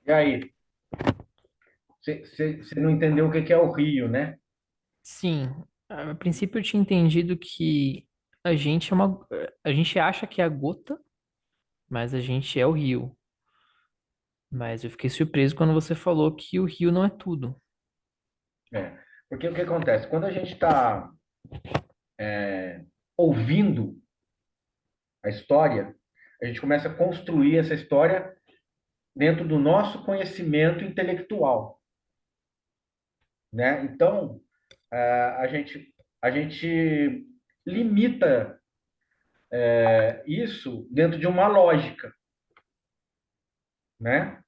E aí, você não entendeu o que que é o rio, né? Sim, a princípio eu tinha entendido que a gente é uma, a gente acha que é a gota, mas a gente é o rio. Mas eu fiquei surpreso quando você falou que o rio não é tudo. É. Porque o que acontece? Quando a gente está ouvindo a história, a gente começa a construir essa história dentro do nosso conhecimento intelectual, né? Então, a gente limita isso dentro de uma lógica, né?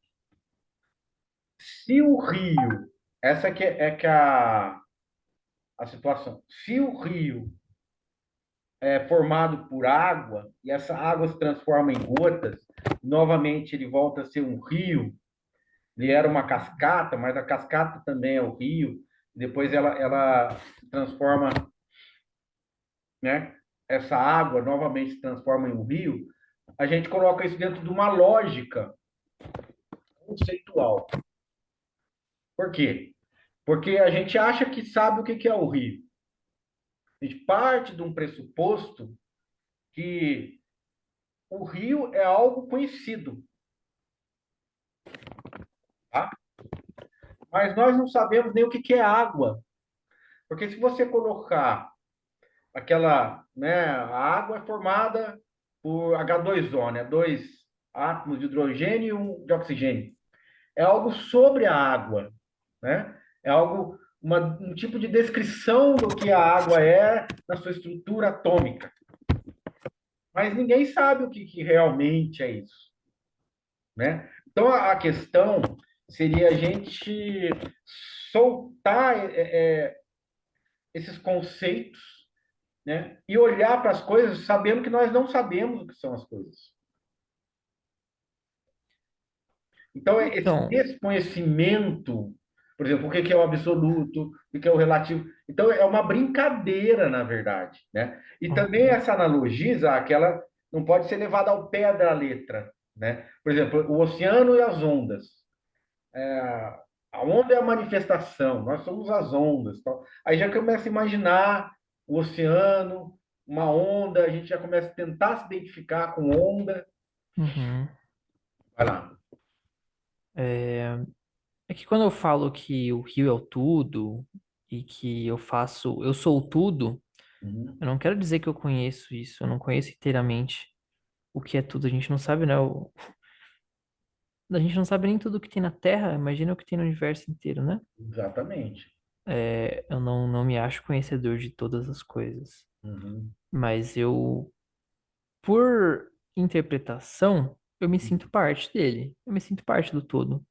Se o rio, essa que é a situação, se o rio é formado por água e essa água se transforma em gotas, novamente ele volta a ser um rio. Ele era uma cascata, mas a cascata também é o rio. Depois ela se transforma, né? Essa água novamente se transforma em um rio. A gente coloca isso dentro de uma lógica conceitual. Por quê? Porque a gente acha que sabe o que é o rio. A gente parte de um pressuposto que o rio é algo conhecido, tá? Mas nós não sabemos nem o que é água. Porque se você colocar aquela, né, a água é formada por H2O, né, dois átomos de hidrogênio e um de oxigênio. É algo sobre a água, né? É algo, um tipo de descrição do que a água é na sua estrutura atômica. Mas ninguém sabe o que realmente é isso, né? Então a questão seria a gente soltar esses conceitos, né? E olhar para as coisas sabendo que nós não sabemos o que são as coisas. Então, esse Então, desconhecimento, por exemplo, o que é o absoluto, o que é o relativo. Então, é uma brincadeira, na verdade, né? E também uhum, essa analogia, aquela não pode ser levada ao pé da letra, né? Por exemplo, o oceano e as ondas. A onda é a manifestação, nós somos as ondas. Tal. Aí já começa a imaginar o oceano, uma onda, a gente já começa a tentar se identificar com onda. uhum. Vai lá. É, é que quando eu falo que o rio é o tudo e que eu sou o tudo, Uhum. eu não quero dizer que eu conheço isso, eu não conheço inteiramente o que é tudo. A gente não sabe, né? A gente não sabe nem tudo o que tem na Terra, imagina o que tem no universo inteiro, né? Exatamente. Eu não me acho conhecedor de todas as coisas, Uhum. mas eu, por interpretação, eu me sinto parte dele, eu me sinto parte do todo.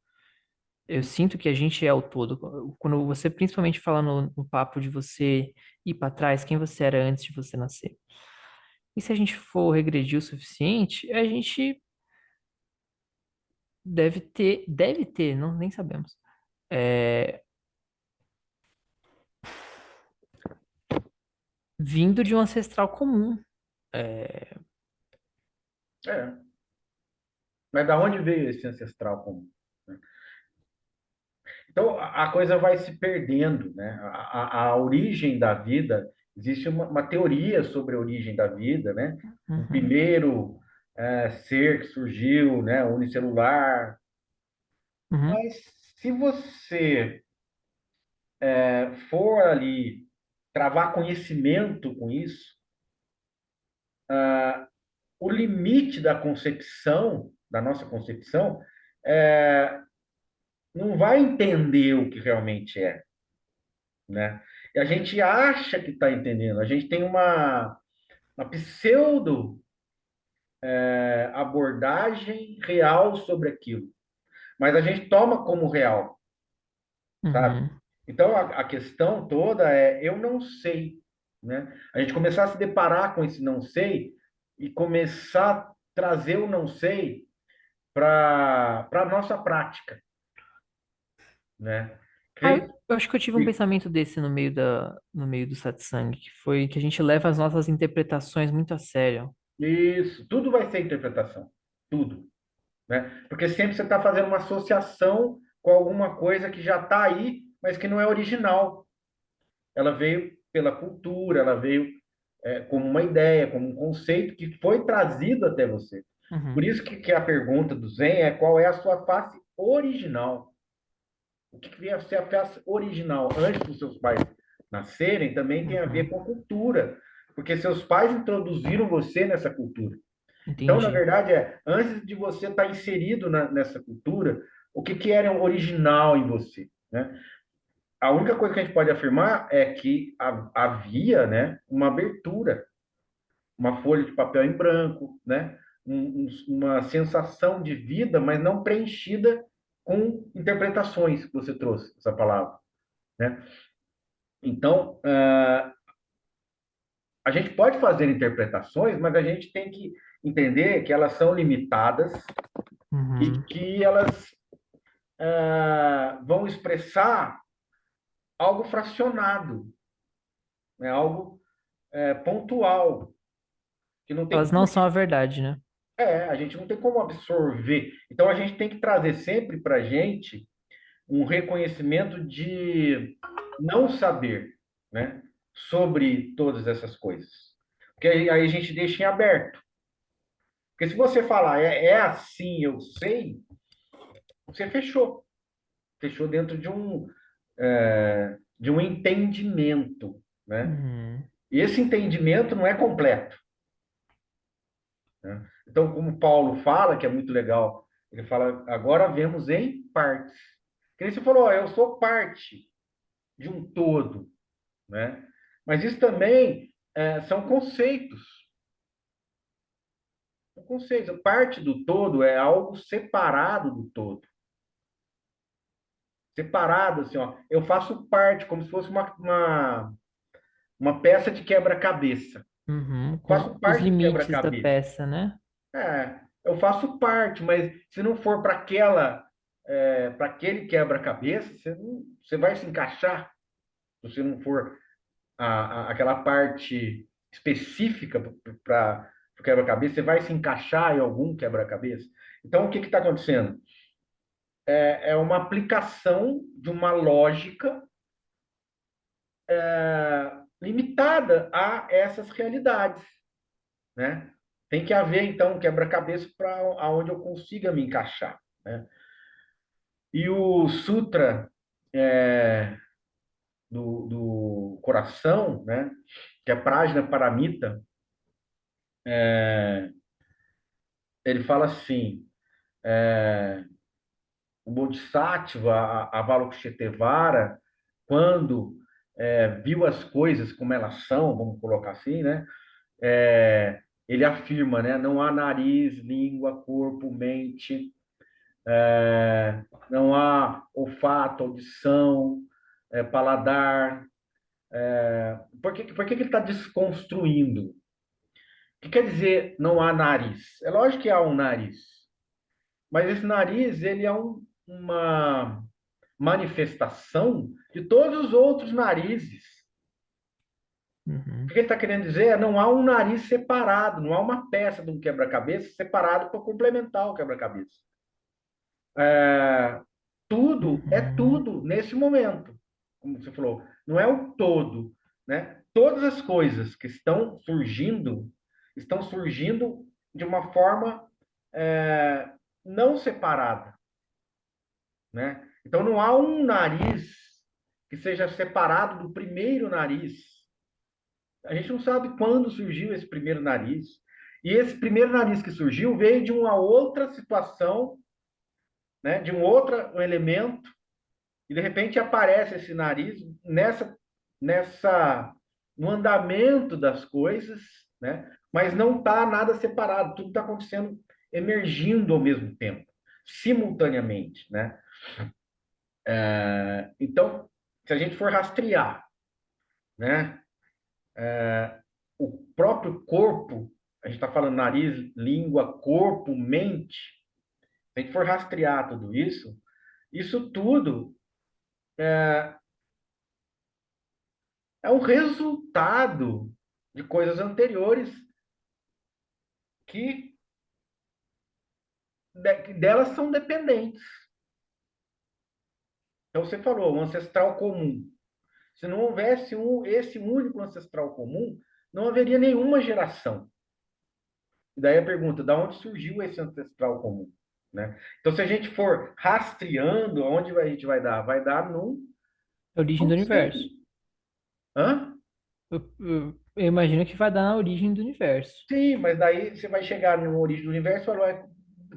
Eu sinto que a gente é o todo. Quando você principalmente fala no papo de você ir para trás, quem você era antes de você nascer. E se a gente for regredir o suficiente, a gente deve ter, não, nem sabemos. É, vindo de um ancestral comum. É, É. Mas da onde veio esse ancestral comum? Né? Então, a coisa vai se perdendo, né? A origem da vida, existe uma teoria sobre a origem da vida, né? O uhum, primeiro ser que surgiu, né? Unicelular. uhum. Mas se você for ali travar conhecimento com isso, o limite da concepção, da nossa concepção, é, não vai entender o que realmente é, né? E a gente acha que está entendendo, a gente tem uma pseudo abordagem real sobre aquilo, mas a gente toma como real, sabe? Uhum. Então a questão toda é eu não sei, né? A gente começar a se deparar com esse não sei e começar a trazer o não sei para a nossa prática, né? Ah, Creio eu acho que eu tive um que pensamento desse no meio do satsang, que foi que a gente leva as nossas interpretações muito a sério. isso, tudo vai ser interpretação, tudo. né? Porque sempre você está fazendo uma associação com alguma coisa que já está aí, mas que não é original. Ela veio pela cultura, ela veio como uma ideia, como um conceito que foi trazido até você. Por Uhum, isso que a pergunta do Zen é qual é a sua face original? O que devia ser a face original antes dos seus pais nascerem também tem a ver uhum. com a cultura, porque seus pais introduziram você nessa cultura. Então, na Entendi. verdade, antes de você estar inserido nessa cultura, o que era original em você, né? A única coisa que a gente pode afirmar é que havia, né, uma abertura, uma folha de papel em branco, né, uma sensação de vida, mas não preenchida com interpretações que você trouxe essa palavra, né? Então, a gente pode fazer interpretações, mas a gente tem que entender que elas são limitadas e Uhum. que elas vão expressar algo fracionado, né? Algo pontual, que não tem Elas não como são a verdade, né? a gente não tem como absorver. Então a gente tem que trazer sempre para a gente um reconhecimento de não saber, né, sobre todas essas coisas. Porque aí a gente deixa em aberto. Porque se você falar é assim, eu sei, você fechou. Fechou dentro de um entendimento, né? Uhum. E esse entendimento não é completo, né? Então, como Paulo fala, que é muito legal, ele fala, agora vemos em partes. Que nem você falou, ó, eu sou parte de um todo, né? Mas isso também são conceitos. São conceitos. Parte do todo é algo separado do todo. Separado, assim, ó. Eu faço parte, como se fosse uma peça de quebra-cabeça. Uhum. Com Faço os parte do limites da quebra-cabeça. peça, né? Eu faço parte, mas se não for para aquele quebra-cabeça, você vai se encaixar. Se você não for aquela parte específica para o quebra-cabeça, você vai se encaixar em algum quebra-cabeça. Então, o que está acontecendo? É uma aplicação de uma lógica limitada a essas realidades, né? Tem que haver, então, um quebra-cabeça para aonde eu consiga me encaixar, né? E o Sutra é, do coração, né? Que é Prajna Paramita, ele fala assim, o Bodhisattva, Avalokiteshvara, quando viu as coisas como elas são, vamos colocar assim, né? Ele afirma, né? Não há nariz, língua, corpo, mente, não há olfato, audição, paladar. Por que ele está desconstruindo? O que quer dizer não há nariz? É lógico que há um nariz, mas esse nariz ele é uma manifestação de todos os outros narizes. O Uhum. que ele está querendo dizer é não há um nariz separado, não há uma peça de um quebra-cabeça separado para complementar o quebra-cabeça. É, tudo é Uhum. tudo nesse momento, como você falou, não é o todo, né? Todas as coisas que estão surgindo de uma forma é, não separada, né? Então não há um nariz que seja separado do primeiro nariz. A gente não sabe quando surgiu esse primeiro nariz. E esse primeiro nariz que surgiu veio de uma outra situação, né? De um elemento. E de repente aparece esse nariz nessa, no andamento das coisas, né? Mas não está nada separado, tudo está acontecendo, emergindo ao mesmo tempo, simultaneamente, né? Então, se a gente for rastrear, né? O próprio corpo, a gente está falando nariz, língua, corpo, mente, se a gente for rastrear tudo isso, isso tudo é um resultado de coisas anteriores que delas são dependentes. Então você falou, um ancestral comum. Se não houvesse esse único ancestral comum, não haveria nenhuma geração. E daí a pergunta, da onde surgiu esse ancestral comum? Né? Então, se a gente for rastreando, aonde a gente vai dar? Vai dar num A origem do conceito. universo. Hã? Eu imagino que vai dar na origem do universo. Sim, mas daí você vai chegar na origem do universo e falar,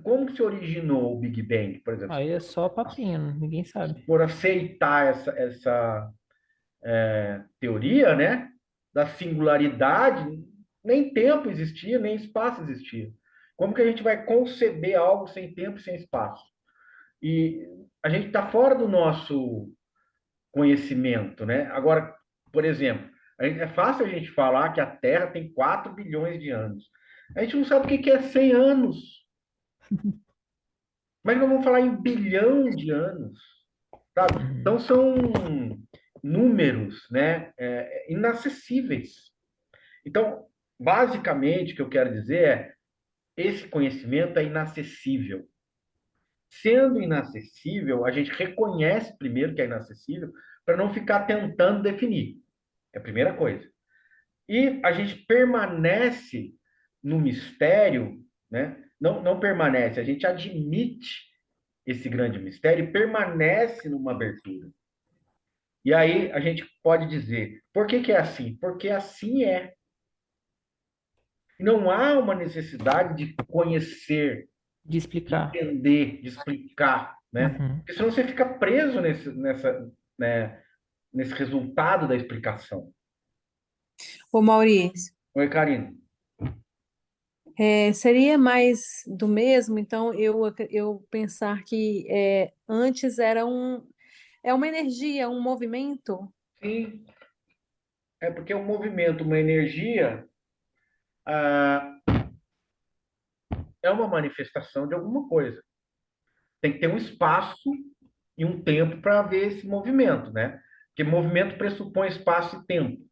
como que se originou o Big Bang, por exemplo? Aí é só papinho, ninguém sabe. Por aceitar essa teoria, né, da singularidade, nem tempo existia, nem espaço existia. Como que a gente vai conceber algo sem tempo e sem espaço? E a gente está fora do nosso conhecimento, né? Agora, por exemplo, é fácil a gente falar que a Terra tem 4 bilhões de anos. A gente não sabe o que é 100 anos. Mas nós vamos falar em bilhão de anos, sabe? Uhum. Então são números, né, inacessíveis. Então, basicamente, o que eu quero dizer é esse conhecimento é inacessível. Sendo inacessível, a gente reconhece primeiro que é inacessível para não ficar tentando definir. É a primeira coisa. E a gente permanece no mistério, né? Não permanece, a gente admite esse grande mistério e permanece numa abertura. E aí a gente pode dizer, por que que é assim? Porque assim é. Não há uma necessidade de conhecer, De de explicar. entender, de explicar, né? Uhum. Porque senão você fica preso né, nesse resultado da explicação. Ô Maurício, Oi, Karine. seria mais do mesmo, então eu pensar que antes é uma energia, um movimento. Sim, é porque um movimento, uma energia, ah, é uma manifestação de alguma coisa. Tem que ter um espaço e um tempo para haver esse movimento, né? Porque movimento pressupõe espaço e tempo.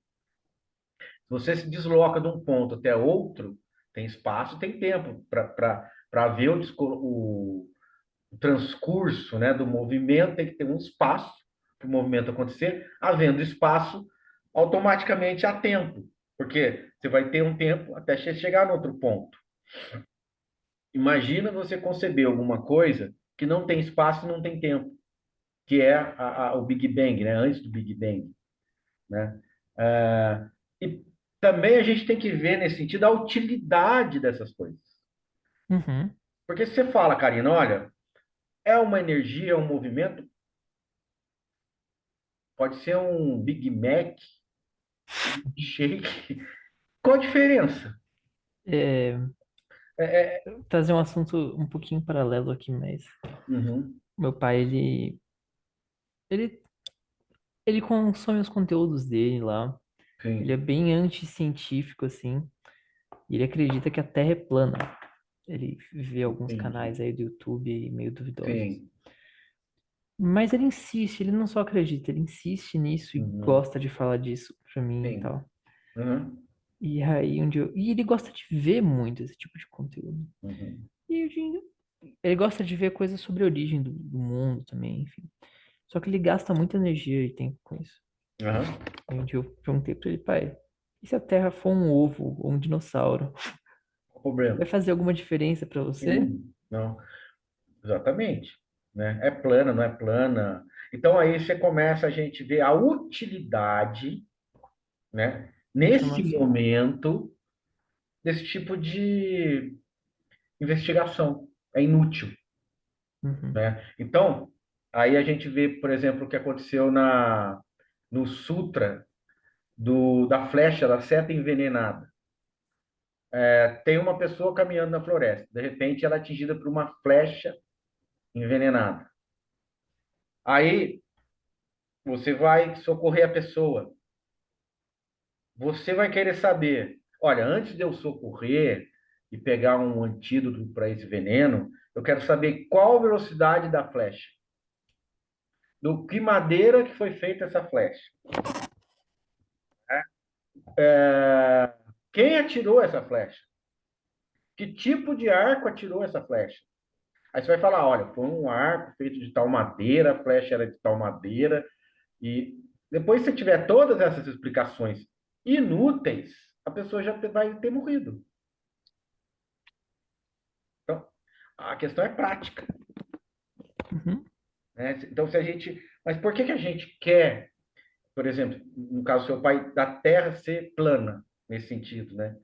Se você se desloca de um ponto até outro, tem espaço e tem tempo para ver o transcurso, né, do movimento, tem que ter um espaço para o movimento acontecer. Havendo espaço, automaticamente há tempo, porque você vai ter um tempo até chegar no outro ponto. Imagina você conceber alguma coisa que não tem espaço e não tem tempo, que é o Big Bang, né? Antes do Big Bang, né? E também a gente tem que ver nesse sentido a utilidade dessas coisas. Uhum. Porque se você fala, Karina, olha, é uma energia, é um movimento, pode ser um Big Mac, shake. Qual a diferença? É, É, trazer um assunto um pouquinho paralelo aqui, mas uhum, meu pai, ele, ele consome os conteúdos dele lá. Ele é sim, bem anticientífico, assim. E ele acredita que a Terra é plana. Ele vê alguns entendi. canais aí do YouTube meio duvidosos. Sim, Mas ele insiste, ele não só acredita, ele insiste nisso e uhum, gosta de falar disso pra mim e sim, tal. uhum, E aí, e ele gosta de ver muito esse tipo de conteúdo. uhum, E ele gosta de ver coisas sobre a origem do mundo também, enfim. Só que ele gasta muita energia e tempo com isso. uhum. Aí um dia eu perguntei pra ele, pai, e se a Terra for um ovo ou um dinossauro? Qual o problema? Vai fazer alguma diferença pra você? Não, exatamente, né? É plana, não é plana. Então aí você começa a gente ver a utilidade, né? Nesse Informação. momento desse tipo de investigação. É inútil, Uhum. né? Então, aí a gente vê, por exemplo, o que aconteceu no Sutra da flecha, da seta envenenada. Tem uma pessoa caminhando na floresta, de repente ela é atingida por uma flecha envenenada. Aí você vai socorrer a pessoa. Você vai querer saber, olha, antes de eu socorrer e pegar um antídoto para esse veneno, eu quero saber qual a velocidade da flecha. Do que madeira que foi feita essa flecha. Né? Quem atirou essa flecha? Que tipo de arco atirou essa flecha? Aí você vai falar, olha, foi um arco feito de tal madeira, a flecha era de tal madeira, e depois que você tiver todas essas explicações inúteis, a pessoa já vai ter morrido. Então, a questão é prática, Uhum. né? Então, se a gente... Mas por que que a gente quer, por exemplo, no caso do seu pai, da Terra ser plana, nesse sentido, né?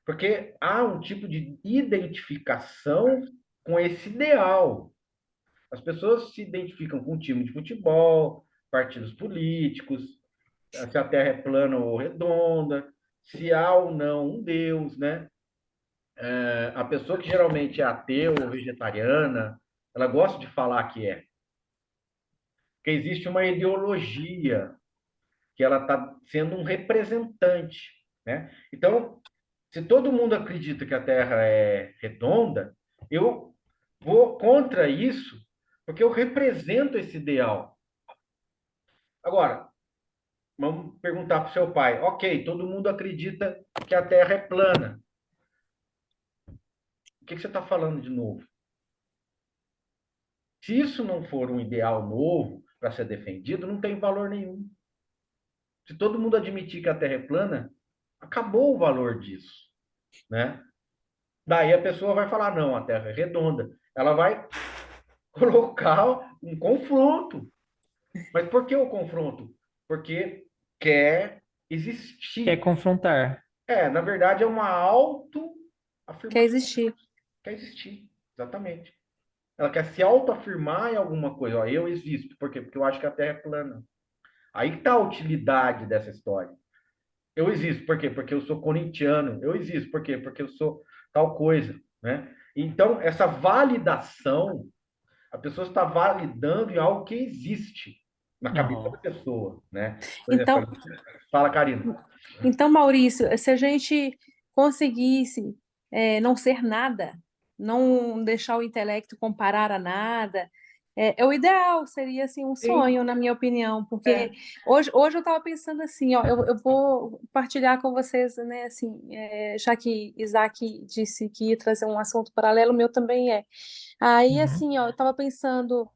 Porque há um tipo de identificação com esse ideal. As pessoas se identificam com um time de futebol, partidos políticos, se a Terra é plana ou redonda, se há ou não um Deus, né? A pessoa que geralmente é ateu ou vegetariana, ela gosta de falar que é. Porque existe uma ideologia que ela está sendo um representante, né? Então, se todo mundo acredita que a Terra é redonda, eu vou contra isso, porque eu represento esse ideal. Agora, vamos perguntar para o seu pai. Ok, todo mundo acredita que a Terra é plana. O que você está falando de novo? Se isso não for um ideal novo para ser defendido, não tem valor nenhum. Se todo mundo admitir que a Terra é plana, acabou o valor disso, né? Daí a pessoa vai falar, não, a Terra é redonda. Ela vai colocar um confronto. Mas por que o confronto? Porque quer Quer existir. confrontar. Na verdade, é uma Quer autoafirmação. existir. Quer existir, exatamente. Ela quer se autoafirmar em alguma coisa. Ó, eu existo. Por quê? Porque eu acho que a Terra é plana. Aí está a utilidade dessa história. Eu existo. Por quê? Porque eu sou corintiano. Eu existo. Por quê? Porque eu sou tal coisa, né? Então, essa validação, a pessoa está validando em algo que existe na cabeça da Ó. pessoa, né? Por exemplo, Então, fala, Karina. então, Maurício, se a gente conseguisse não ser nada, não deixar o intelecto comparar a nada, é o ideal, seria assim um Sim, sonho, na minha opinião, porque é. hoje eu estava pensando assim, ó, eu vou partilhar com vocês, né, assim, já que Isaac disse que ia trazer um assunto paralelo, o meu também é. Aí, Uhum. assim, ó, eu estava pensando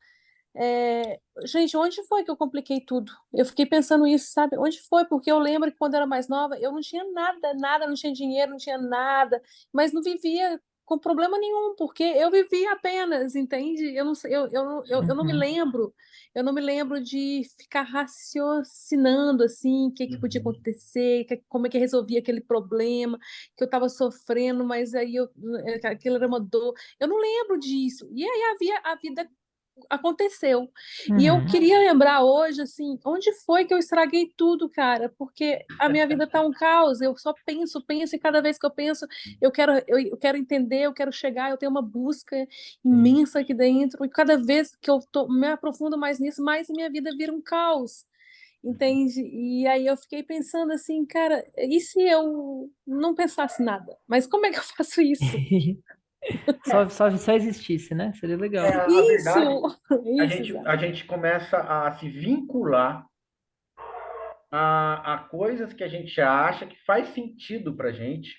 gente, onde foi que eu compliquei tudo? Eu fiquei pensando isso, sabe? Onde foi? Porque eu lembro que quando eu era mais nova, eu não tinha nada, nada, não tinha dinheiro, não tinha nada, mas não vivia com problema nenhum, porque eu vivia apenas, entende? Eu não sei, eu não me Uhum. lembro, eu não me lembro de ficar raciocinando assim, o que que podia Uhum. acontecer, como é que resolvia aquele problema, que eu estava sofrendo, mas aí aquilo era uma dor. Eu não lembro disso. E aí havia a vida aconteceu. E eu Uhum. queria lembrar hoje, assim, onde foi que eu estraguei tudo, cara? Porque a minha vida tá um caos. Eu só penso, penso, e cada vez que eu penso, eu quero entender, eu quero chegar, eu tenho uma busca Sim. imensa aqui dentro. E cada vez que me aprofundo mais nisso, mais a minha vida vira um caos. Entende? E aí eu fiquei pensando assim, cara, e se eu não pensasse nada? Mas como é que eu faço isso? Só existisse, né? Seria legal. A verdade, Isso! a Isso, gente, Zé. a gente começa a se vincular a coisas que a gente acha que faz sentido para a gente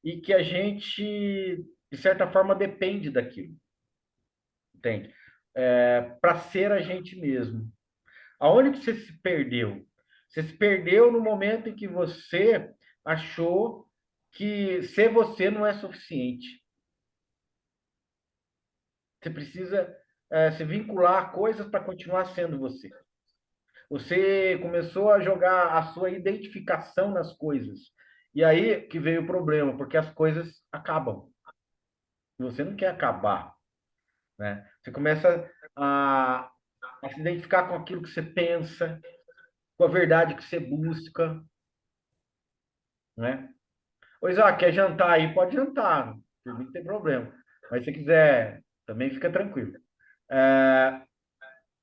e que a gente, de certa forma, depende daquilo, entende? Para ser a gente mesmo. Aonde que você se perdeu? Você se perdeu no momento em que você achou que ser você não é suficiente. Você precisa se vincular a coisas para continuar sendo você. Você começou a jogar a sua identificação nas coisas. E aí que veio o problema, porque as coisas acabam. Você não quer acabar, né? Você começa a se identificar com aquilo que você pensa, com a verdade que você busca, né? Ô, Isaac, quer jantar aí? Pode jantar. Por mim não tem problema. Mas se quiser, também fica tranquilo. É,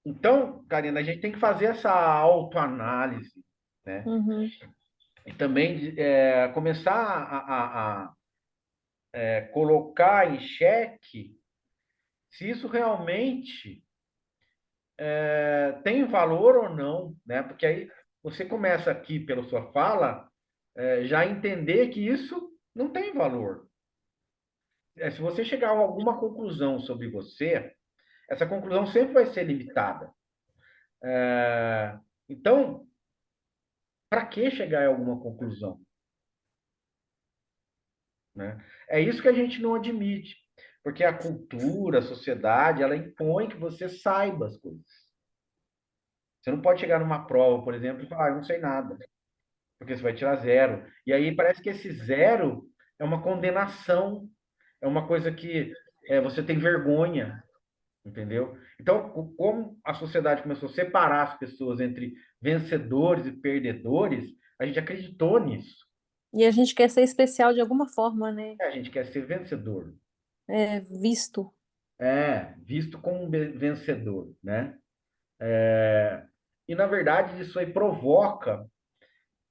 Então, Karina, a gente tem que fazer essa autoanálise, né? Uhum. E também começar a colocar em xeque se isso realmente tem valor ou não, né? Porque aí você começa aqui, pela sua fala, já a entender que isso não tem valor. se você chegar a alguma conclusão sobre você, essa conclusão sempre vai ser limitada. Então, para que chegar a alguma conclusão? Né? É isso que a gente não admite, porque a cultura, a sociedade, ela impõe que você saiba as coisas. Você não pode chegar numa prova, por exemplo, e falar, ah, eu não sei nada, porque você vai tirar zero. E aí parece que esse zero é uma condenação, é uma coisa que você tem vergonha, entendeu? Então, como a sociedade começou a separar as pessoas entre vencedores e perdedores, a gente acreditou nisso. E a gente quer ser especial de alguma forma, né? A gente quer ser vencedor. É visto. Visto como um vencedor, né? E, na verdade, isso aí provoca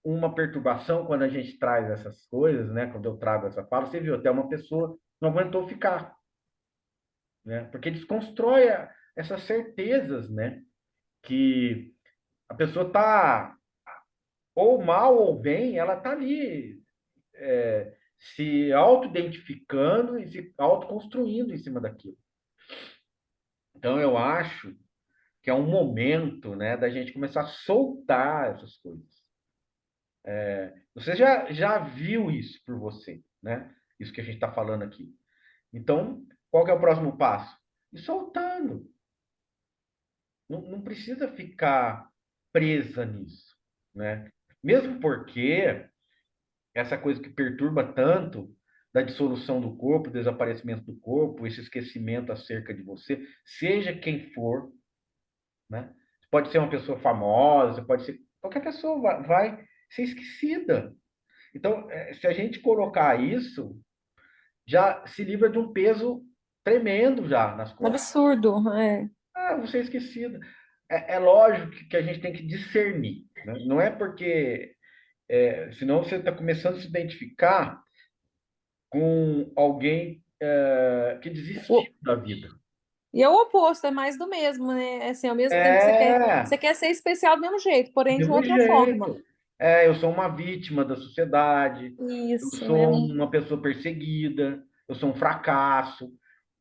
uma perturbação quando a gente traz essas coisas, né? Quando eu trago essa fala, você viu, até uma pessoa não aguentou ficar, né? Porque desconstrói essas certezas, né? Que a pessoa tá ou mal ou bem, ela tá ali se auto-identificando e se auto-construindo em cima daquilo. Então, eu acho que é um momento, né, da gente começar a soltar essas coisas. Você já viu isso por você, né? Isso que a gente está falando aqui. Então, qual que é o próximo passo? Ir soltando. Não precisa ficar presa nisso, né? Mesmo porque essa coisa que perturba tanto da dissolução do corpo, desaparecimento do corpo, esse esquecimento acerca de você, seja quem for, né? Pode ser uma pessoa famosa, pode ser qualquer pessoa vai ser esquecida. Então, se a gente colocar isso, já se livra de um peso tremendo já nas Um costas. absurdo, é. Ah, vou ser esquecida. É lógico que a gente tem que discernir, né? Não é porque, senão você está começando a se identificar com alguém que desistiu O- da vida. E é o oposto, é mais do mesmo, né? É assim, ao mesmo tempo que você É, quer ser especial do mesmo jeito, do porém de mesmo outra forma. jeito. Eu sou uma vítima da sociedade, eu Isso, é. sou uma pessoa perseguida, eu sou um fracasso.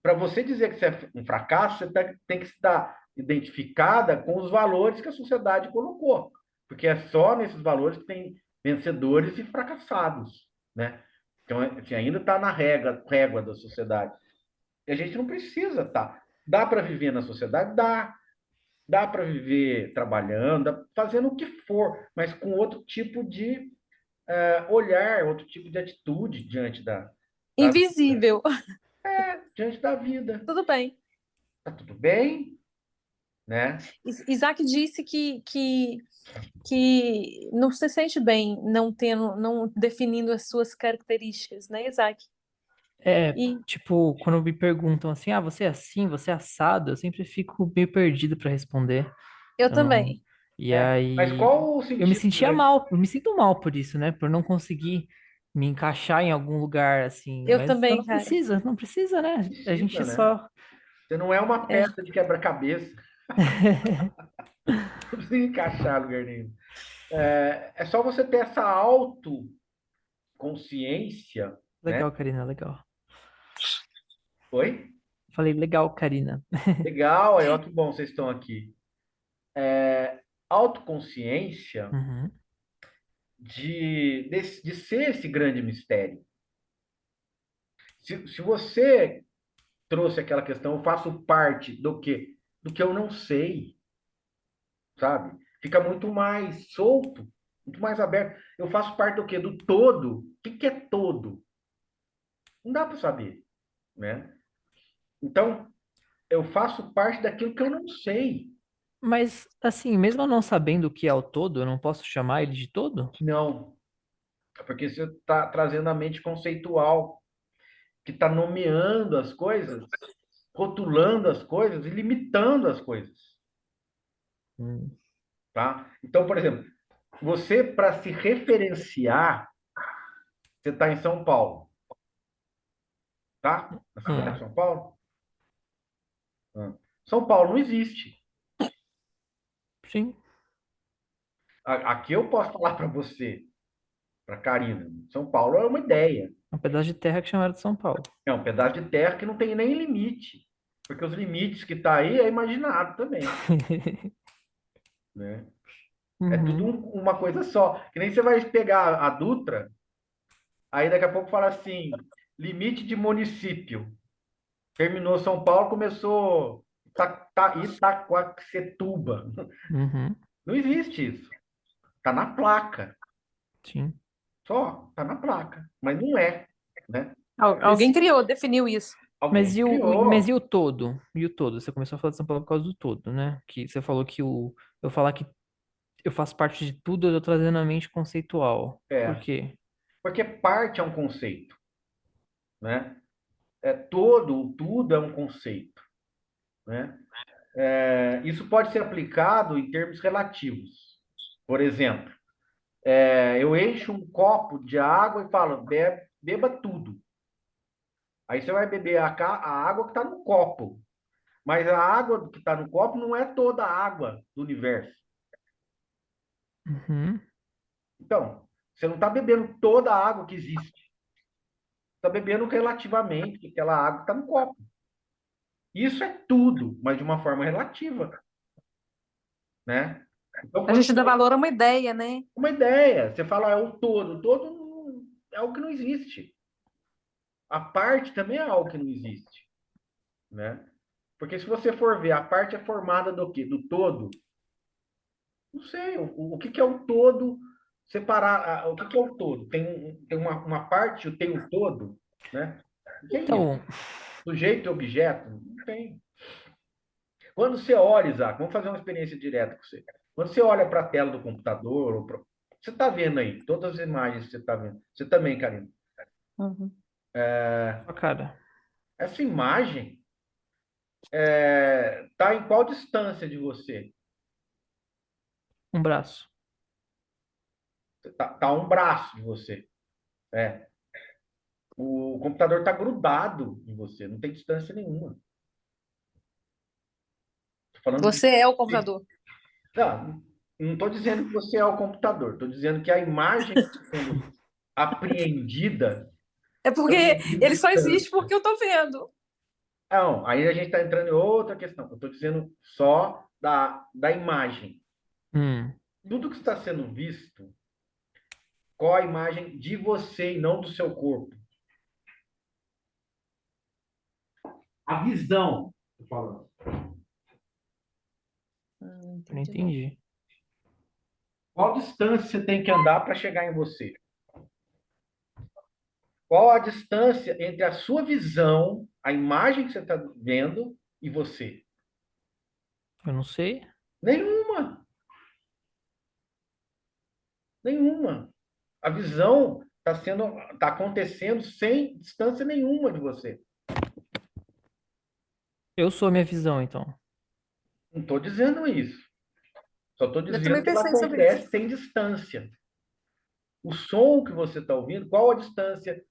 Para você dizer que você é um fracasso, você tem que estar identificada com os valores que a sociedade colocou. Porque é só nesses valores que tem vencedores e fracassados, né? Então, assim, ainda está na régua da sociedade. E a gente não precisa estar. Dá para viver na sociedade? Dá. Dá para viver trabalhando, fazendo o que for, mas com outro tipo de olhar, outro tipo de atitude da, Invisível. diante da vida. Tudo bem. Tá tudo bem, né? Isaac disse que não se sente bem não tendo, não definindo as suas características, né, Isaac? É, E tipo, quando me perguntam assim, ah, você é assim, você é assado, eu sempre fico meio perdido pra responder. eu Eu não... também. E Mas aí, qual o eu me sentido sentia mal, eu me sinto mal por isso, né? Por não conseguir me encaixar em algum lugar assim, Eu mas eu também, não cara. precisa, não precisa, né? A precisa, gente né? só... Você não é uma É. peça de quebra-cabeça, não precisa encaixar no lugar nenhum. É só você ter essa autoconsciência, né? Legal, Karina, legal. Oi? Falei, legal, Karina. Legal, ó, que bom vocês estão aqui. Autoconsciência Uhum. de ser esse grande mistério. Se você trouxe aquela questão, eu faço parte do quê? Do que eu não sei, sabe? Fica muito mais solto, muito mais aberto. Eu faço parte do quê? Do todo. O que é todo? Não dá para saber, né? Então, eu faço parte daquilo que eu não sei. Mas, assim, mesmo eu não sabendo o que é o todo, eu não posso chamar ele de todo? Não, porque você está trazendo a mente conceitual, que está nomeando as coisas, rotulando as coisas e limitando as coisas, Hum. tá? Então, por exemplo, você, para se referenciar, você está em São Paulo, tá? Na cidade de Hum. São Paulo? Ah. São Paulo não existe. Sim. Aqui eu posso falar para você, para Karina, São Paulo é uma ideia. Um pedaço de terra que chamaram de São Paulo. É um pedaço de terra que não tem nem limite, porque os limites que está aí é imaginado também, né? É tudo Uhum, uma coisa só. Que nem você vai pegar a Dutra, aí daqui a pouco fala assim, limite de município. Terminou São Paulo, começou Itaquaquecetuba. uhum, Não existe isso. Está na placa. sim. Só, está na placa. Mas não é, né? Mas, Alguém criou, definiu isso. mas Alguém mas criou. e o todo? E o todo? Você começou a falar de São Paulo por causa do todo, né? Que você falou que eu falar que eu faço parte de tudo, eu tô trazendo a mente conceitual. Por É, quê? porque parte é um conceito, né? Tudo é um conceito, né? Isso pode ser aplicado em termos relativos. Por exemplo, eu encho um copo de água e falo, beba tudo. Aí você vai beber a água que está no copo. Mas a água que está no copo não é toda a água do universo. Uhum. Então, você não está bebendo toda a água que existe. Está bebendo relativamente aquela água que está no copo. Isso é tudo, mas de uma forma relativa, né? Então, A quando gente dá valor a uma ideia, né? uma ideia, você fala é o todo é algo que não existe. A parte também é algo que não existe, né? Porque se você for ver, a parte é formada do quê? Do todo. Não sei, o que que é o todo separar, o que que é o todo? Tem uma parte, tem o todo, né? O que é isso? Então, Sujeito e objeto? Não tem. Quando você olha, Isaac, vamos fazer uma experiência direta com você. Quando você olha para a tela do computador, você está vendo aí, todas as imagens que você está vendo. Você também, Karina. Uhum. sua cara, Essa imagem está em qual distância de você? um braço. Está a um braço de você. É. O computador está grudado em você, não tem distância nenhuma. Tô falando de. Você é o computador. Não estou dizendo que você é o computador, estou dizendo que a imagem que está sendo apreendida É não porque existe ele só existe distância. porque eu tô vendo. Não, aí a gente está entrando em outra questão. Eu estou dizendo só da imagem. Hum, Tudo que está sendo visto, qual a imagem de você e não do seu corpo? A visão, tô falando. eu não Entendi, não. entendi. Qual distância você tem que andar para chegar em você? Qual a distância entre a sua visão, a imagem que você está vendo, e você? Eu não sei. Nenhuma, nenhuma. A visão está acontecendo sem distância nenhuma de você. Eu sou a minha visão, então. Não estou dizendo isso. Só estou Eu dizendo também que ela pensei sobre isso. acontece sem distância. O som que você está ouvindo, qual a distância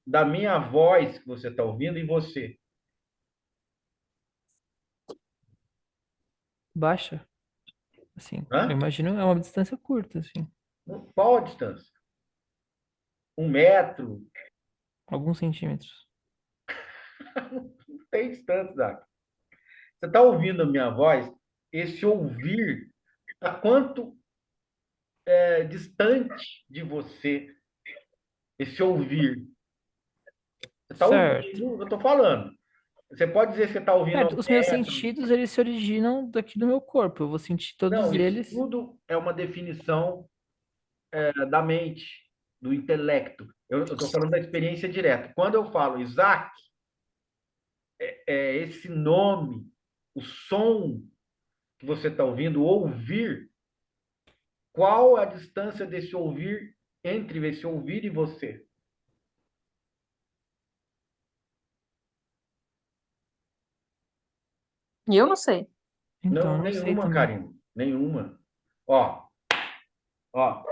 da minha voz que você está ouvindo e você? Baixa, assim. Eu Hã? imagino é uma distância curta, assim. Qual a distância? 1 metro? Alguns centímetros. Não tem distância, Zac. Você está ouvindo a minha voz? Esse ouvir está quanto distante de você? Esse ouvir. Você está Certo. ouvindo, eu estou falando. Você pode dizer que você está ouvindo a Certo. 1 Os meus metro. sentidos, eles se originam daqui do meu corpo. Eu vou sentir todos Não, isso eles. tudo é uma definição da mente, do intelecto. Eu estou falando da experiência direta. Quando eu falo Isaac, esse nome, o som que você está ouvindo, ouvir, qual a distância desse ouvir entre esse ouvir e você? E eu não sei. Então, eu Não, não sei nenhuma, também. Karina. Nenhuma. Ó, ó,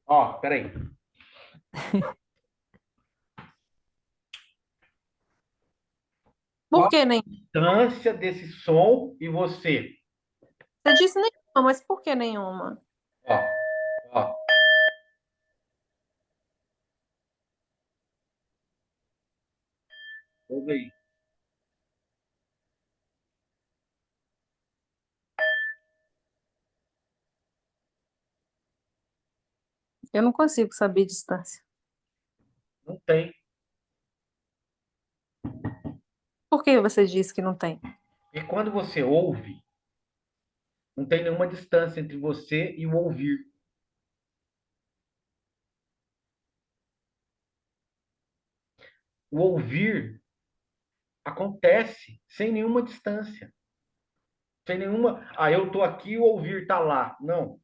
ó, peraí. Por Qual que nem? a distância desse som e você? Você disse nenhuma, mas por que nenhuma? Ó, ó. novo aí. Eu não consigo saber distância. Não tem. Por que você disse que não tem? E quando você ouve, não tem nenhuma distância entre você e o ouvir. O ouvir acontece sem nenhuma distância. Sem nenhuma. Ah, eu estou aqui, o ouvir está lá. Não.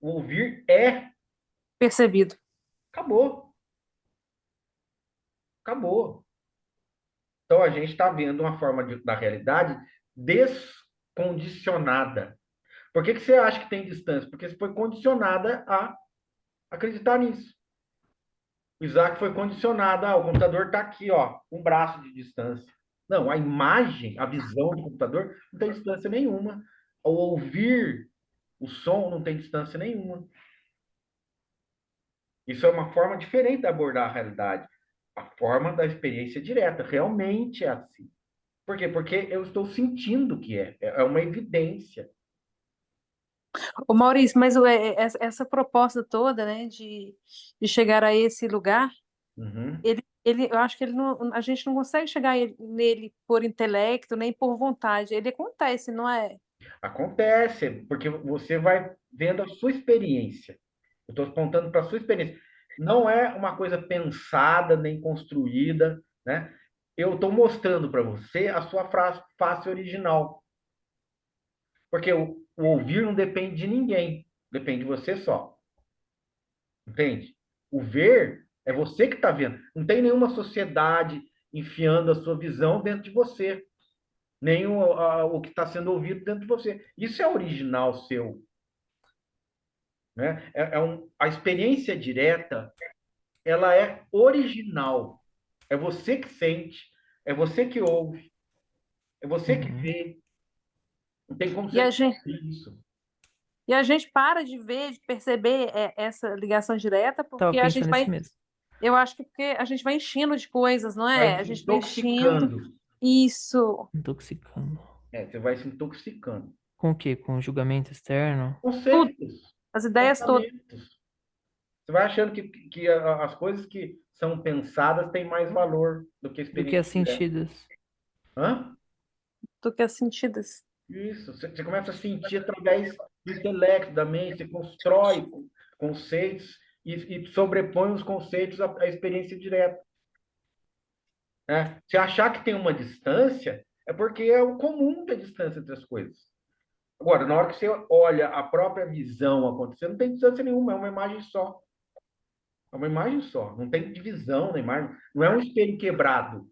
O ouvir é. Percebido. Acabou. Acabou. Então a gente está vendo uma forma da realidade descondicionada. Por que você acha que tem distância? Porque você foi condicionada a acreditar nisso. O Isaac foi condicionado, o computador está aqui, ó, um braço de distância. Não, a imagem, a visão do computador não tem distância nenhuma. Ao ouvir o som não tem distância nenhuma. Isso é uma forma diferente de abordar a realidade. A forma da experiência direta. Realmente é assim. Por quê? Porque eu estou sentindo que é. É uma evidência. Ô Maurício, mas essa proposta toda, né, de chegar a esse lugar, Uhum. eu acho que a gente não consegue chegar nele por intelecto, nem por vontade. Ele acontece, não é? Acontece, porque você vai vendo a sua experiência. Eu estou apontando para a sua experiência. Não é uma coisa pensada nem construída, né? Eu estou mostrando para você a sua face original. Porque o ouvir não depende de ninguém, depende de você só. Entende? O ver é você que está vendo. Não tem nenhuma sociedade enfiando a sua visão dentro de você, nem o que está sendo ouvido dentro de você. Isso é original seu. Né? A experiência direta, ela é original. É você que sente, é você que ouve, é você que Uhum. vê. Não tem como E você a gente, construir isso. e a gente para de ver, de perceber essa ligação direta, Tava porque a gente pensando nisso vai, mesmo. eu acho que porque a gente vai enchendo de coisas, não Vai é? A se gente vai enchendo. intoxicando. Isso. Intoxicando. Você vai se intoxicando. Com o quê? Com o julgamento externo? Tudo, Conceitos, as ideias todas. pensamentos. Você vai achando que as coisas que são pensadas têm mais valor do que a Do que as experiência direta. sentidas? Hã? Do que as sentidas. Isso. Você começa a sentir através do intelecto, da mente, você constrói conceitos e sobrepõe os conceitos à experiência direta. Né? Se achar que tem uma distância, é porque é o comum da distância entre as coisas. Agora, na hora que você olha a própria visão acontecer, não tem distância nenhuma, é uma imagem só. É uma imagem só, não tem divisão na imagem, não é um espelho quebrado,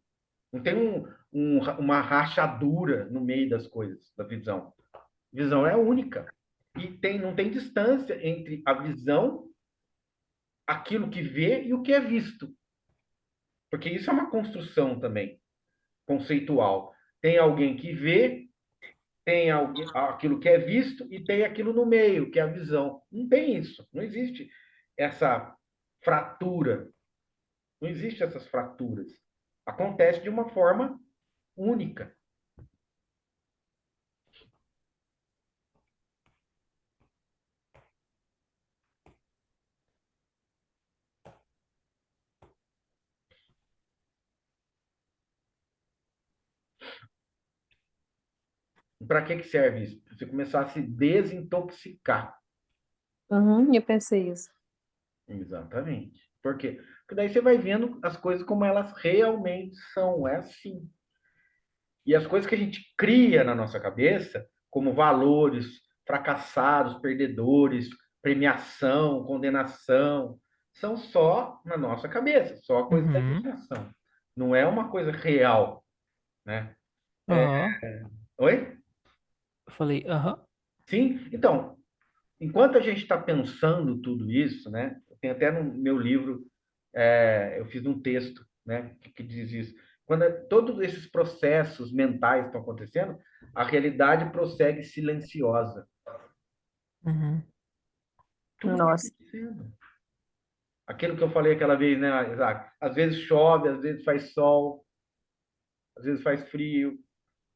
não tem uma rachadura no meio das coisas, da visão. A visão é única. E não tem distância entre a visão, aquilo que vê e o que é visto. Porque isso é uma construção também, conceitual. Tem alguém que vê, tem aquilo que é visto e tem aquilo no meio, que é a visão. Não tem isso. Não existe essa fratura. Não existe essas fraturas. Acontece de uma forma única. Para que serve isso? Para você começar a se desintoxicar. Uhum, eu pensei isso. Exatamente. Por quê? Porque daí você vai vendo as coisas como elas realmente são. É assim. E as coisas que a gente cria na nossa cabeça, como valores, fracassados, perdedores, premiação, condenação, são só na nossa cabeça, só coisa da Uhum. imaginação. Não é uma coisa real, né? Aham. Oi? Eu falei, aham. Sim? Então, enquanto a gente está pensando tudo isso, né? Tem até no meu livro, eu fiz um texto, né, que diz isso. Quando todos esses processos mentais estão acontecendo, a realidade prossegue silenciosa. Uhum. Tudo está Nossa. acontecendo. Aquilo que eu falei aquela vez, né, Isaac? Às vezes chove, às vezes faz sol. às vezes faz frio,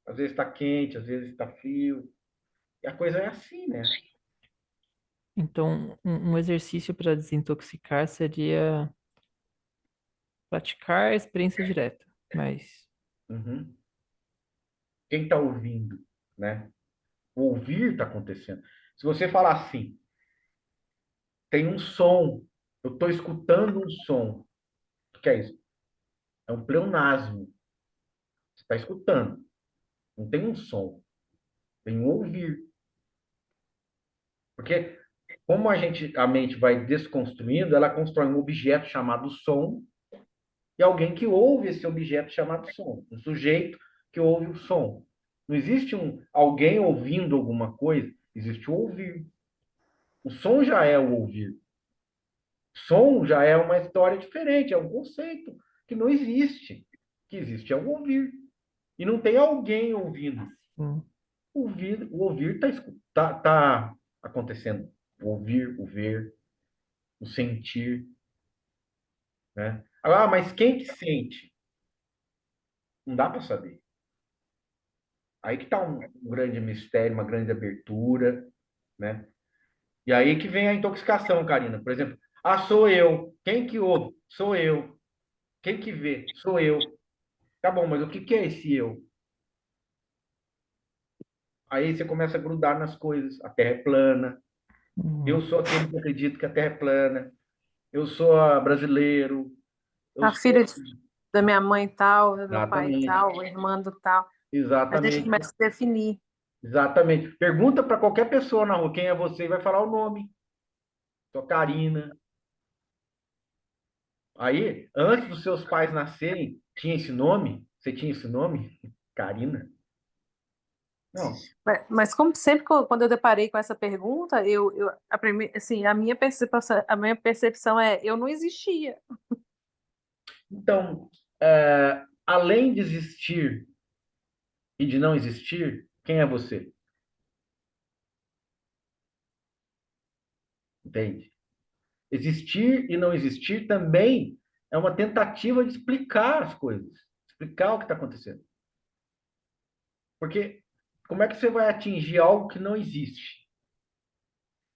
às vezes está quente, às vezes está frio. E a coisa é assim, né? Então, um exercício para desintoxicar seria praticar a experiência direta. Mas, Uhum. Quem está ouvindo, né? O ouvir está acontecendo. Se você falar assim, tem um som, eu estou escutando um som. O que é isso? É um pleonasmo. Você está escutando. Não tem um som, tem um ouvir. Porque como a mente vai desconstruindo, ela constrói um objeto chamado som e alguém que ouve esse objeto chamado som, um sujeito que ouve o som. Não existe alguém ouvindo alguma coisa, existe o ouvir. O som já é o ouvir. Som já é uma história diferente, é um conceito que não existe. O que existe é o ouvir. E não tem alguém ouvindo. sim. O ouvir está acontecendo. O ouvir, o ver, o sentir, né? Ah, mas quem que sente? Não dá para saber. Aí que está um grande mistério, uma grande abertura, né? E aí que vem a intoxicação, Karina. Por exemplo, ah, sou eu. Quem que ouve? Sou eu. Quem que vê? Sou eu. Tá bom, mas o que que é esse eu? Aí você começa a grudar nas coisas. A Terra é plana. Eu Hum. sou aquele que acredita que a Terra é plana. Eu sou brasileiro. Eu A sou. filha da minha mãe tal, do meu pai Exatamente. tal, a irmã do tal. A gente Exatamente. começa a definir. Exatamente. Pergunta para qualquer pessoa na rua quem é você e vai falar o nome. Sou Karina. Aí, antes dos seus pais nascerem, tinha esse nome? Você tinha esse nome? Karina? Não. Mas como sempre, quando eu deparei com essa pergunta, assim, a minha percepção é, eu não existia. Então, além de existir e de não existir, quem é você? Entende? Existir e não existir também é uma tentativa de explicar as coisas, explicar o que está acontecendo. Porque como é que você vai atingir algo que não existe?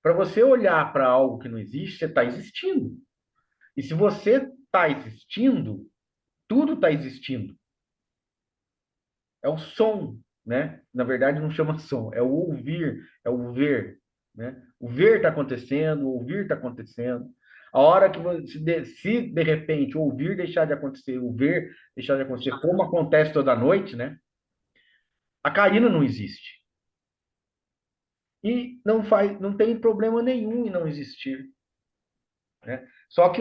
Para você olhar para algo que não existe, você está existindo. E se você está existindo, tudo está existindo. É o som, né? Na verdade, não chama som, é o ouvir, é o ver, né? O ver está acontecendo, o ouvir está acontecendo. A hora que você, se de repente o ouvir deixar de acontecer, o ver deixar de acontecer, como acontece toda noite, né? A Karina não existe. E não tem problema nenhum em não existir, né? Só que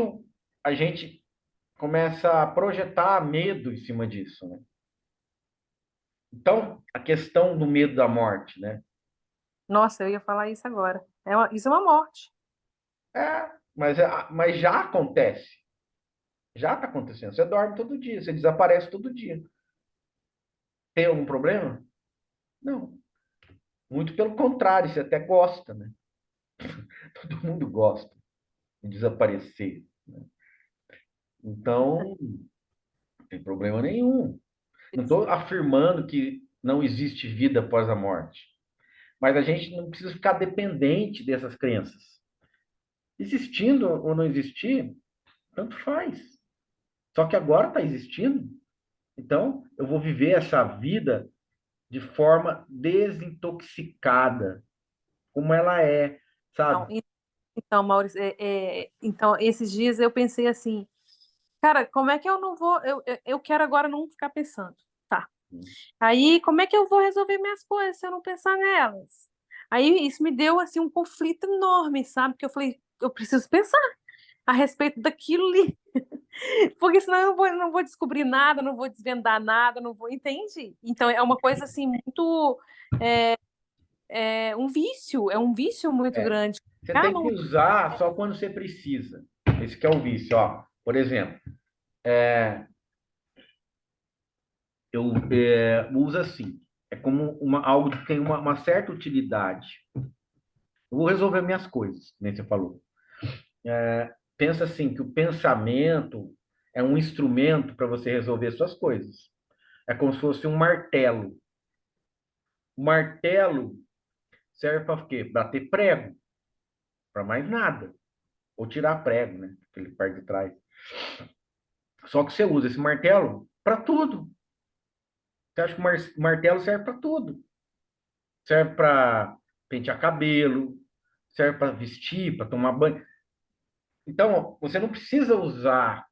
a gente começa a projetar medo em cima disso, né? Então, a questão do medo da morte, né? Nossa, eu ia falar isso agora. Isso é uma morte. Mas já acontece. Já está acontecendo. Você dorme todo dia, você desaparece todo dia. Tem algum problema? Não. Muito pelo contrário, você até gosta, né? Todo mundo gosta de desaparecer, né? Então, não tem problema nenhum. Não estou afirmando que não existe vida após a morte. Mas a gente não precisa ficar dependente dessas crenças. Existindo ou não existir, tanto faz. Só que agora está existindo. Então, eu vou viver essa vida de forma desintoxicada, como ela é, Então, sabe? então Maurício, então, esses dias eu pensei assim, cara, como é que eu não vou. Eu quero agora não ficar pensando. Tá. Aí, como é que eu vou resolver minhas coisas se eu não pensar nelas? Aí, isso me deu, assim, um conflito enorme, sabe? Porque eu falei, eu preciso pensar a respeito daquilo ali. Porque senão eu não vou descobrir nada, não vou desvendar nada, não vou. Entende? Então, é uma coisa, assim, muito. É um vício muito É. grande. Você Ah, tem que usar só quando você precisa. Esse que é o vício, ó. Por exemplo, eu uso assim. É como algo que tem uma certa utilidade. Eu vou resolver minhas coisas, nem você falou. Pensa assim, que o pensamento é um instrumento para você resolver suas coisas. É como se fosse um martelo. O martelo serve para quê? Bater prego, para mais nada. Ou tirar prego, né? Aquele parte de trás. Só que você usa esse martelo para tudo. Você acha que o martelo serve para tudo? Serve para pentear cabelo, serve para vestir, para tomar banho. Então, você não precisa usar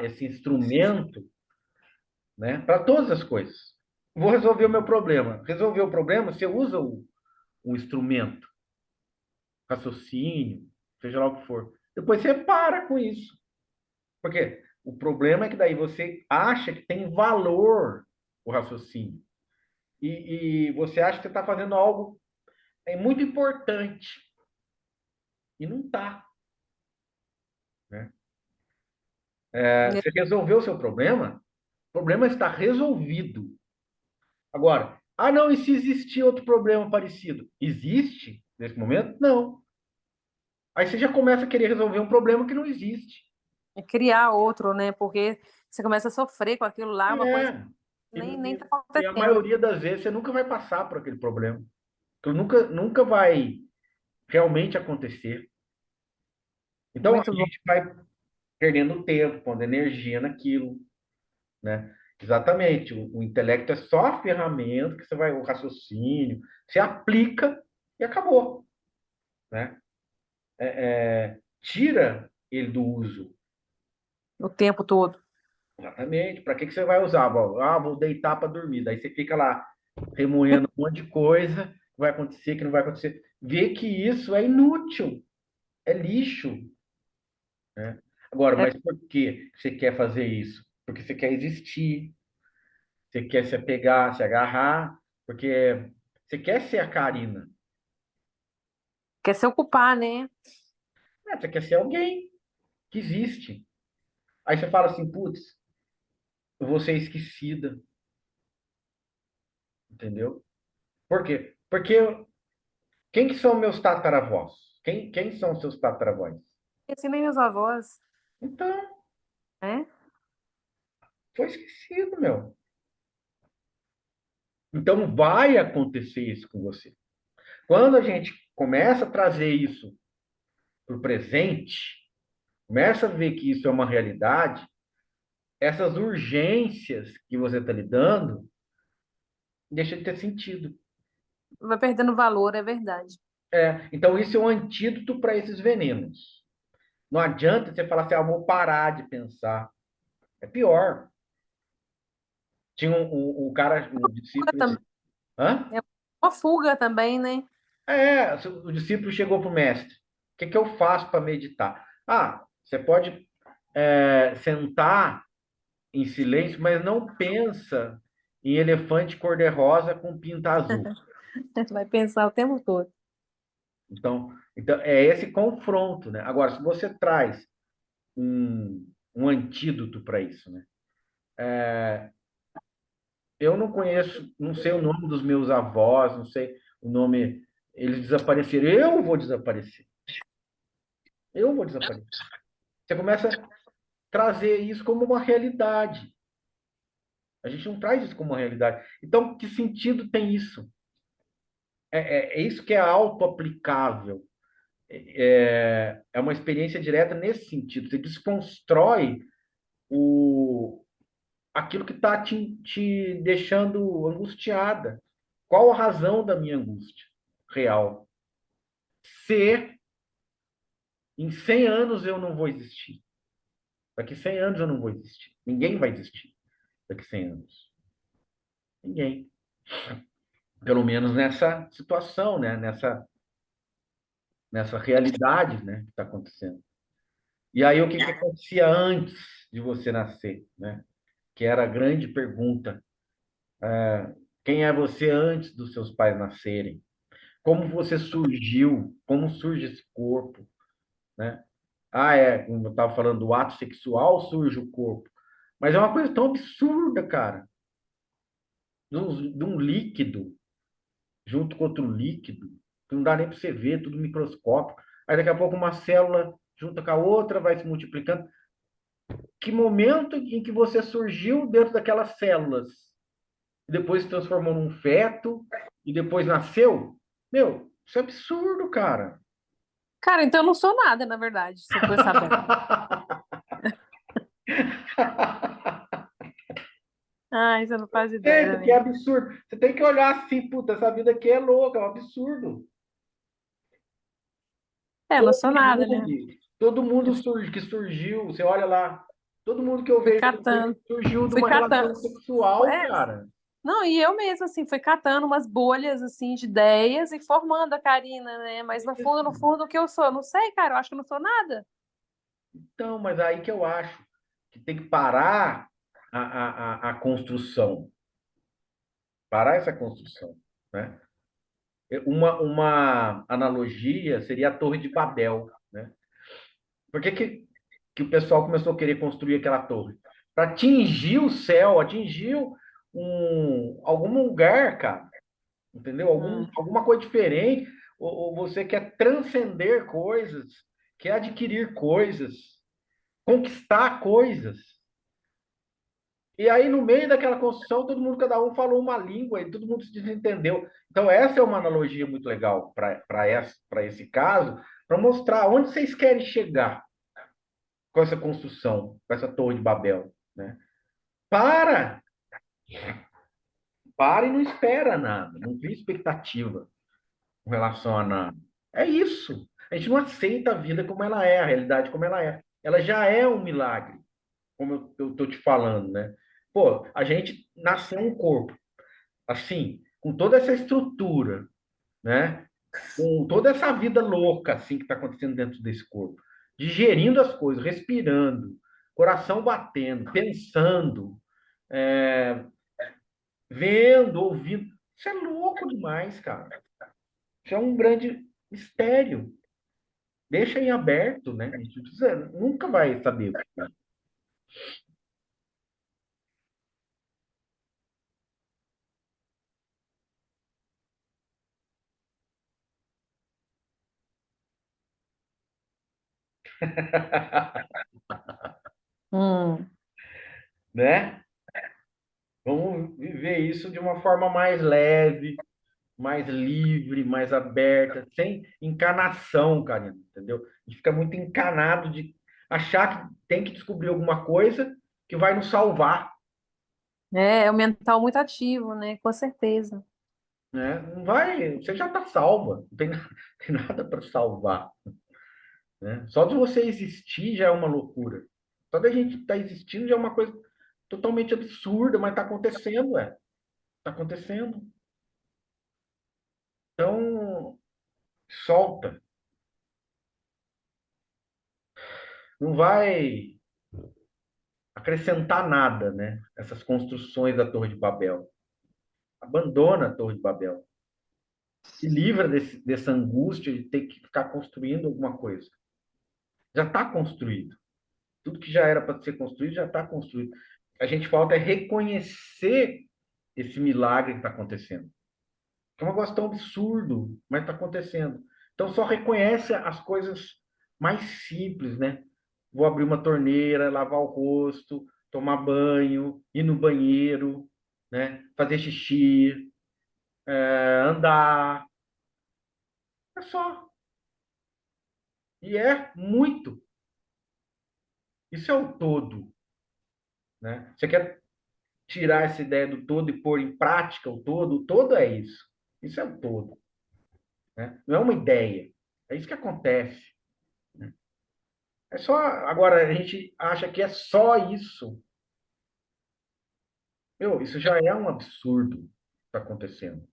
esse instrumento, né, para todas as coisas. Vou resolver o meu problema. Resolver o problema, você usa o instrumento, raciocínio, seja lá o que for. Depois você para com isso. Porque o problema é que daí você acha que tem valor o raciocínio. E você acha que você está fazendo algo muito importante. E não está. Né? Você resolveu o seu problema, o problema está resolvido. Agora, não, e se existir outro problema parecido? Existe nesse momento? Não. Aí você já começa a querer resolver um problema que não existe. É criar outro, né? Porque você começa a sofrer com aquilo lá, uma coisa que E, nem tá e a acontecendo. maioria das vezes você nunca vai passar por aquele problema. Aquilo nunca vai realmente acontecer. Então a Muito bom. gente vai perdendo tempo, pondo energia naquilo, né? Exatamente. O intelecto é só a ferramenta que você vai, o raciocínio, você aplica e acabou, né? Tira ele do uso. O tempo todo. Exatamente. Para que você vai usar? Vou deitar para dormir. Daí você fica lá remoendo um monte de coisa que vai acontecer, que não vai acontecer. Vê que isso é inútil, é lixo, né? Agora, É, mas por que você quer fazer isso? Porque você quer existir, você quer se apegar, se agarrar, porque você quer ser a Karina. quer se ocupar, né? Você quer ser alguém que existe. Aí você fala assim, putz, eu vou ser esquecida, entendeu? Por quê? Porque quem que são meus tataravós? Quem são seus tataravós? Assim nem meus avós, Então, né? foi esquecido, meu. Então, vai acontecer isso com você. Quando a gente começa a trazer isso para o presente, começa a ver que isso é uma realidade, essas urgências que você está lidando deixa de ter sentido. Vai perdendo valor, é verdade. Então, isso é um antídoto para esses venenos. Não adianta você falar assim, vou parar de pensar. É pior. Tinha um cara, um Fuga discípulo. também. Hã? É uma fuga também, né? O discípulo chegou para o mestre. O que eu faço para meditar? Você pode sentar em silêncio, mas não pensa em elefante cor-de-rosa com pinta azul. Vai pensar o tempo todo. Então, é esse confronto, né? Agora, se você traz um antídoto para isso, né? Eu não conheço, não sei o nome dos meus avós, não sei o nome. Eles desapareceram. Eu vou desaparecer. Eu vou desaparecer. Você começa a trazer isso como uma realidade. A gente não traz isso como uma realidade. Então, que sentido tem isso? É isso que é auto-aplicável. É uma experiência direta nesse sentido. Você desconstrói aquilo que está te deixando angustiada. Qual a razão da minha angústia real? Se em 100 anos eu não vou existir. Daqui 100 anos eu não vou existir. Ninguém vai existir daqui 100 anos. Ninguém. Pelo menos nessa situação, né? Nessa realidade, né? Que está acontecendo. E aí, o que acontecia antes de você nascer, né? Que era a grande pergunta. Quem é você antes dos seus pais nascerem? Como você surgiu? Como surge esse corpo, né? Como eu estava falando, do ato sexual surge o corpo. Mas é uma coisa tão absurda, cara. De um líquido junto com outro líquido, que não dá nem para você ver, tudo microscópico. Aí daqui a pouco uma célula junta com a outra, vai se multiplicando. Que momento em que você surgiu dentro daquelas células, depois se transformou num feto e depois nasceu? Meu, isso é absurdo, cara. Cara, então eu não sou nada, na verdade, se eu for sabendo. Ai, você não faz ideia, Porque é amigo. absurdo. Você tem que olhar assim, puta, essa vida aqui é louca, é um absurdo. É, eu não Todo sou nada, né? mundo, todo mundo Eu que surgiu, você olha lá, todo mundo que eu fui vejo catando, surgiu de fui uma catando. relação sexual, É, cara. não, e eu mesma, assim, fui catando umas bolhas, assim, de ideias e formando a Karina, né? Mas no fundo, o que eu sou? Eu não sei, cara, eu acho que eu não sou nada. Então, mas aí que eu acho que tem que parar a construção, parar essa construção, né? Uma analogia seria a Torre de Babel, né? Por que o pessoal começou a querer construir aquela torre? Para atingir o céu, atingir algum lugar, cara, entendeu? Hum. Alguma coisa diferente, ou você quer transcender coisas, quer adquirir coisas, conquistar coisas. E aí, no meio daquela construção, todo mundo, cada um falou uma língua e todo mundo se desentendeu. Então, essa é uma analogia muito legal para esse caso, para mostrar onde vocês querem chegar com essa construção, com essa Torre de Babel, né? Para, para e não espera nada, não cria expectativa com relação a nada. É isso. A gente não aceita a vida como ela é, a realidade como ela é. Ela já é um milagre, como eu tô te falando, né? Pô, a gente nasceu um corpo assim, com toda essa estrutura, né? Com toda essa vida louca assim que está acontecendo dentro desse corpo, digerindo as coisas, respirando, coração batendo, pensando, é, vendo, ouvindo. Isso é louco demais, cara. Isso é um grande mistério. Deixa em aberto, né? A gente nunca vai saber. Hum. Né? Vamos viver isso de uma forma mais leve, mais livre, mais aberta, sem encanação, cara, entendeu? A gente fica muito encanado de achar que tem que descobrir alguma coisa que vai nos salvar, É o mental muito ativo, né? Com certeza. né? Não vai, você já está salva, não tem, tem nada para salvar, né? Só de você existir já é uma loucura. Só da gente estar existindo já é uma coisa totalmente absurda, mas está acontecendo, é. Está acontecendo. Então, solta. Não vai acrescentar nada, né? Essas construções da Torre de Babel. Abandona a Torre de Babel. Se livra dessa angústia de ter que ficar construindo alguma coisa. Já está construído. Tudo que já era para ser construído já está construído. A gente falta é reconhecer esse milagre que está acontecendo. É um negócio tão absurdo, mas está acontecendo. Então só reconhece as coisas mais simples, né? Vou abrir uma torneira, lavar o rosto, tomar banho, ir no banheiro, né? Fazer xixi, andar. É só. E é muito. Isso é o todo, né? Você quer tirar essa ideia do todo e pôr em prática o todo é isso. Isso é o todo, né? Não é uma ideia. É isso que acontece. É só. Agora, a gente acha que é só isso. Meu, isso já é um absurdo que está acontecendo.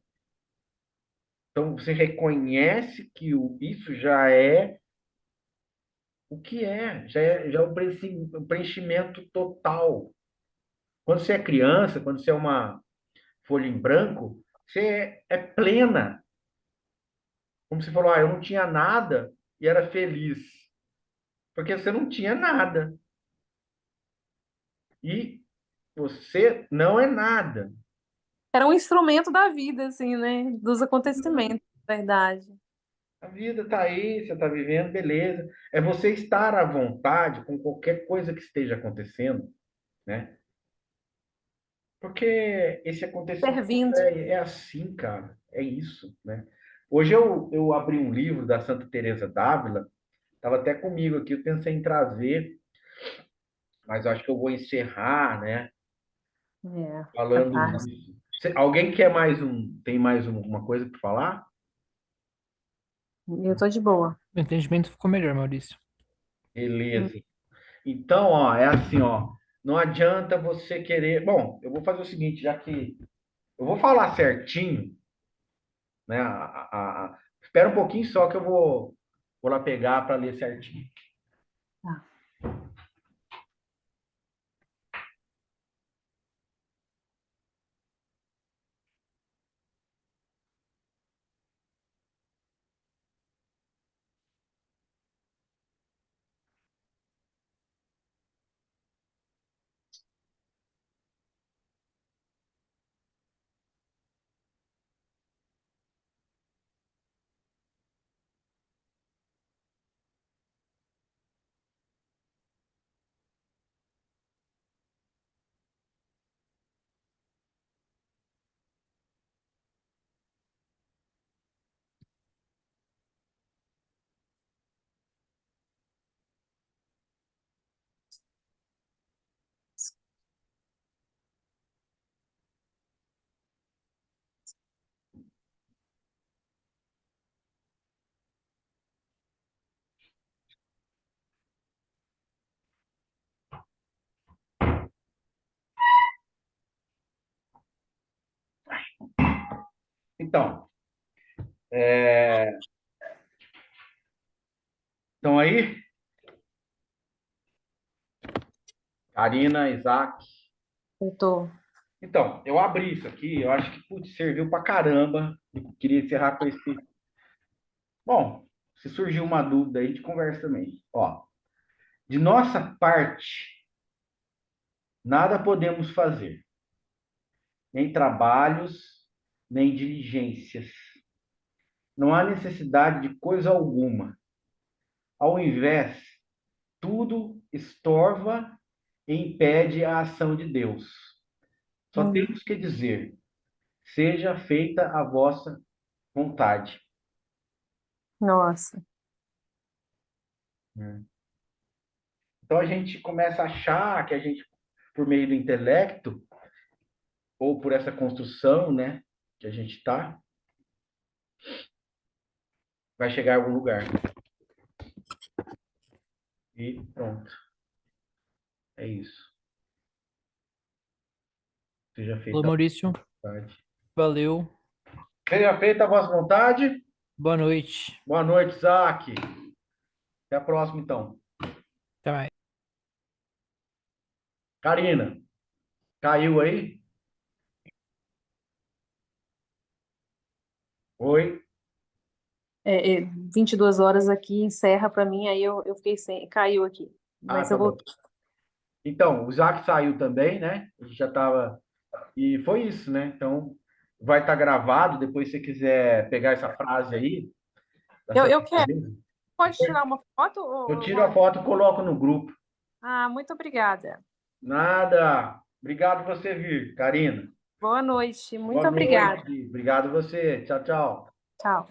Então, você reconhece que isso já é o que é, já é o o preenchimento total. Quando você é criança, quando você é uma folha em branco, você é plena. Como você falou, eu não tinha nada e era feliz. Porque você não tinha nada. E você não é nada. Era um instrumento da vida, assim, né? Dos acontecimentos, na verdade. A vida está aí, você está vivendo, beleza. É você estar à vontade com qualquer coisa que esteja acontecendo, né? Porque esse acontecimento Servindo. é assim, cara. É isso, né? Hoje eu abri um livro da Santa Teresa d'Ávila, estava até comigo aqui, eu pensei em trazer, mas eu acho que eu vou encerrar, né? É, Falando capaz. disso. Alguém quer tem mais uma coisa para falar? Eu tô de boa. O entendimento ficou melhor, Maurício. Hum. Beleza. Então, ó, é assim, ó. Não adianta você querer. Bom, eu vou fazer o seguinte, já que eu vou falar certinho, né? Espera um pouquinho só que vou lá pegar para ler certinho. Tá. Então, estão aí? Karina, Isaac. Eu tô. Então, eu abri isso aqui, eu acho que putz, serviu pra caramba. Eu queria encerrar com esse. Bom, se surgiu uma dúvida aí, a gente conversa também. Ó, de nossa parte, nada podemos fazer, nem trabalhos, nem diligências. Não há necessidade de coisa alguma. Ao invés, tudo estorva e impede a ação de Deus. Só Hum. temos que dizer: seja feita a vossa vontade. Nossa. Então a gente começa a achar que a gente, por meio do intelecto, ou por essa construção, né, que a gente está, vai chegar a algum lugar. E pronto. É isso. Seja Falou, feita a Maurício. vontade. Valeu. Seja feita a vossa vontade. Boa noite. Boa noite, Isaac. Até a próxima, então. Até mais. Karina, caiu aí? Oi? 22 horas aqui encerra para mim, aí eu fiquei sem. Caiu aqui. Ah, Mas tá eu bom. vou. Então, o Isaac saiu também, né? A gente já estava. E foi isso, né? Então, vai estar gravado. Depois, se você quiser pegar essa frase aí, da Santa Eu quero. Teresa, Pode tirar uma foto, eu tiro a Maurício? foto e coloco no grupo. Ah, muito obrigada. Nada. Obrigado por você vir, Karina. Boa noite. Boa Muito obrigada. noite. Obrigado você. Tchau, tchau. Tchau.